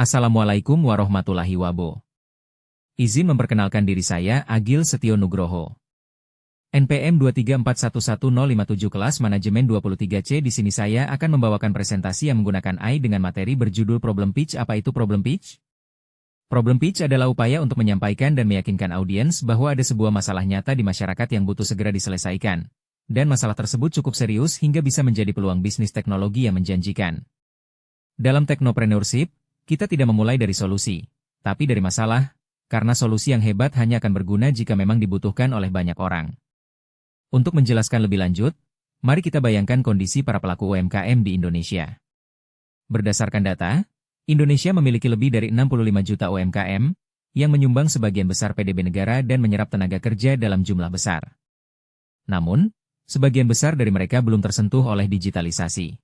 Assalamualaikum warahmatullahi wabarakatuh. Izin memperkenalkan diri saya, Agil Setio Nugroho. NPM 234111057 kelas manajemen 23C. Di sini saya akan membawakan presentasi yang menggunakan AI dengan materi berjudul Problem Pitch. Apa itu Problem Pitch? Problem Pitch adalah upaya untuk menyampaikan dan meyakinkan audiens bahwa ada sebuah masalah nyata di masyarakat yang butuh segera diselesaikan. Dan masalah tersebut cukup serius hingga bisa menjadi peluang bisnis teknologi yang menjanjikan. Dalam teknopreneurship, kita tidak memulai dari solusi, tapi dari masalah, karena solusi yang hebat hanya akan berguna jika memang dibutuhkan oleh banyak orang. Untuk menjelaskan lebih lanjut, mari kita bayangkan kondisi para pelaku UMKM di Indonesia. Berdasarkan data, Indonesia memiliki lebih dari 65 juta UMKM, yang menyumbang sebagian besar PDB negara dan menyerap tenaga kerja dalam jumlah besar. Namun, sebagian besar dari mereka belum tersentuh oleh digitalisasi.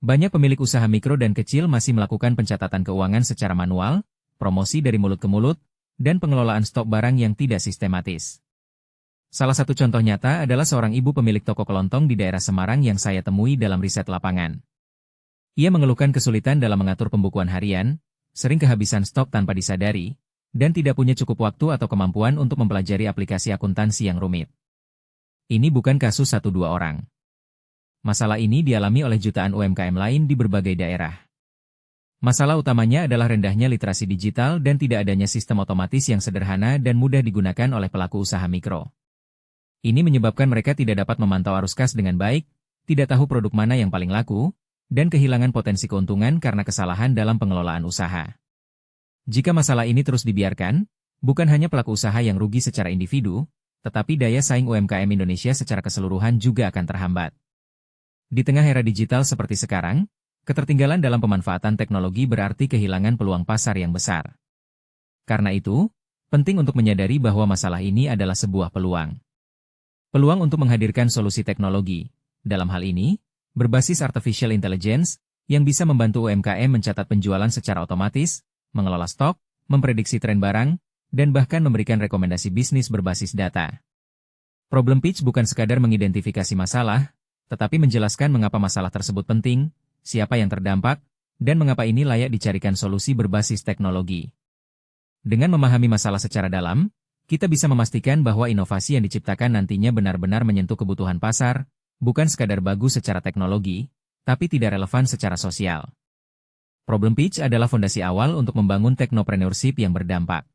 Banyak pemilik usaha mikro dan kecil masih melakukan pencatatan keuangan secara manual, promosi dari mulut ke mulut, dan pengelolaan stok barang yang tidak sistematis. Salah satu contoh nyata adalah seorang ibu pemilik toko kelontong di daerah Semarang yang saya temui dalam riset lapangan. Ia mengeluhkan kesulitan dalam mengatur pembukuan harian, sering kehabisan stok tanpa disadari, dan tidak punya cukup waktu atau kemampuan untuk mempelajari aplikasi akuntansi yang rumit. Ini bukan kasus 1-2 orang. Masalah ini dialami oleh jutaan UMKM lain di berbagai daerah. Masalah utamanya adalah rendahnya literasi digital dan tidak adanya sistem otomatis yang sederhana dan mudah digunakan oleh pelaku usaha mikro. Ini menyebabkan mereka tidak dapat memantau arus kas dengan baik, tidak tahu produk mana yang paling laku, dan kehilangan potensi keuntungan karena kesalahan dalam pengelolaan usaha. Jika masalah ini terus dibiarkan, bukan hanya pelaku usaha yang rugi secara individu, tetapi daya saing UMKM Indonesia secara keseluruhan juga akan terhambat. Di tengah era digital seperti sekarang, ketertinggalan dalam pemanfaatan teknologi berarti kehilangan peluang pasar yang besar. Karena itu, penting untuk menyadari bahwa masalah ini adalah sebuah peluang. Peluang untuk menghadirkan solusi teknologi, dalam hal ini, berbasis artificial intelligence, yang bisa membantu UMKM mencatat penjualan secara otomatis, mengelola stok, memprediksi tren barang, dan bahkan memberikan rekomendasi bisnis berbasis data. Problem pitch bukan sekadar mengidentifikasi masalah, tetapi menjelaskan mengapa masalah tersebut penting, siapa yang terdampak, dan mengapa ini layak dicarikan solusi berbasis teknologi. Dengan memahami masalah secara dalam, kita bisa memastikan bahwa inovasi yang diciptakan nantinya benar-benar menyentuh kebutuhan pasar, bukan sekadar bagus secara teknologi, tapi tidak relevan secara sosial. Problem pitch adalah fondasi awal untuk membangun teknopreneurship yang berdampak.